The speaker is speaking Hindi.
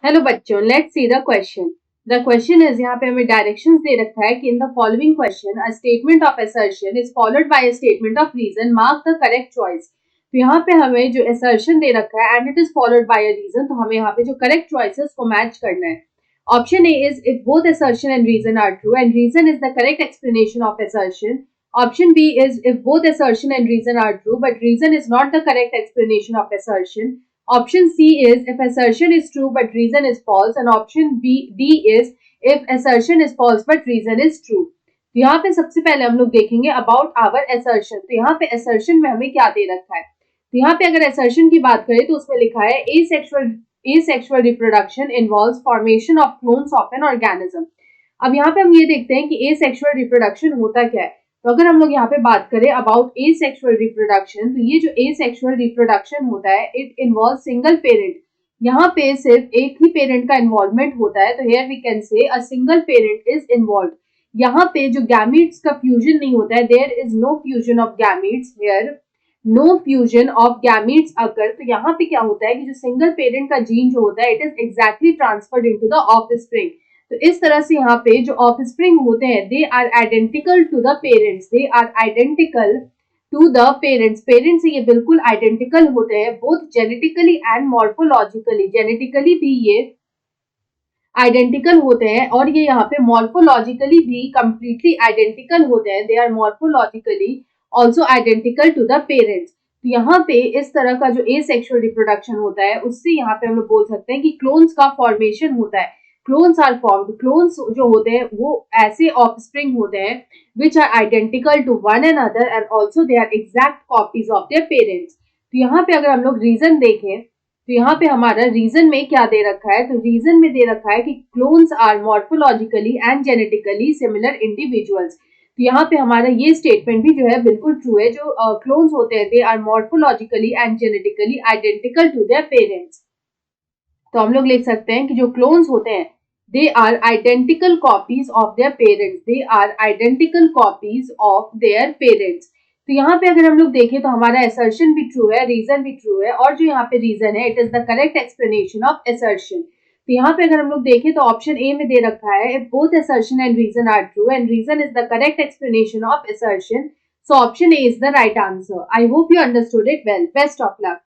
हेलो बच्चों, let's see the question. The question is, यहाँ पे हमें डायरेक्शंस दे रखा है कि in the following question a statement of assertion is followed by a statement of reason, mark the correct choice. तो यहाँ पे हमें जो असर्शन दे रखा है and it is followed by a reason, तो हमें यहाँ पे जो करेक्ट चॉइस है उसको मैच करना है। Option A is if both assertion and reason are true and reason is the correct explanation of assertion. Option B is if both assertion and reason are true but reason is not the correct explanation of assertion. Option C is if assertion is true but reason is false, and option D is if assertion is false but reason is true. तो यहाँ पे सबसे पहले हम लोग देखेंगे अबाउट आवर assertion। तो यहाँ पे assertion में हमें क्या दे रखा है। तो यहाँ पे अगर assertion की बात करें तो उसमें लिखा है asexual reproduction involves formation of clones of an organism। अब यहाँ पे हम ये देखते हैं कि asexual reproduction होता क्या है। तो अगर हम लोग यहाँ पे बात करें अबाउट एसेक्सुअल रिप्रोडक्शन, तो ये जो एसेक्सुअल रिप्रोडक्शन होता है इट इन्वॉल्व सिंगल पेरेंट। यहाँ पे सिर्फ एक ही पेरेंट का इन्वॉल्वमेंट होता है, तो here we can say a single parent is involve. यहाँ पे जो गैमीट्स का फ्यूजन नहीं होता है, there is no fusion of gametes here, no fusion of gametes अगर। तो यहाँ पे क्या होता है कि जो सिंगल पेरेंट का जीन जो होता है it is exactly transferred into the offspring. तो इस तरह से यहाँ पे जो ऑफस्प्रिंग होते हैं they are identical to the parents, they are identical to the parents. Parents से ये बिल्कुल आइडेंटिकल होते हैं, both genetically and morphologically. Genetically भी ये आइडेंटिकल होते हैं और ये यहाँ पे मॉर्फोलॉजिकली भी कंप्लीटली आइडेंटिकल होते हैं। They are morphologically also identical to the parents. तो यहाँ पे इस तरह का जो एसेक्सुअल रिप्रोडक्शन होता है उससे यहाँ पे हम लोग बोल सकते हैं कि क्लोन्स का फॉर्मेशन होता है। Clones are formed. क्लोन्स जो होते हैं वो ऐसे ऑफस्प्रिंग होते हैं which are identical to one another and also they are exact copies of their parents. तो यहाँ पे अगर हम लोग रीजन देखें तो यहाँ पे हमारा रीजन में क्या दे रखा है, तो रीजन में दे रखा है कि clones are morphologically and genetically similar individuals. तो यहाँ पे हमारा ये स्टेटमेंट भी जो है बिल्कुल ट्रू है। जो क्लोन्स होते हैं they are morphologically and genetically identical to their parents. तो हम लोग लिख सकते हैं कि जो क्लोन्स होते हैं they are identical copies of their parents, they are identical copies of their parents. तो यहाँ पे अगर हम लोग देखें तो हमारा असर्शन भी ट्रू है, रीजन भी ट्रू है, और जो यहाँ पे रीजन है it is the correct explanation of assertion. तो यहाँ पे अगर हम लोग देखें तो ऑप्शन ए में दे रखा है if both assertion and reason are true and reason is the correct explanation of assertion, so option A is the right answer. I hope you understood it well. Best of luck.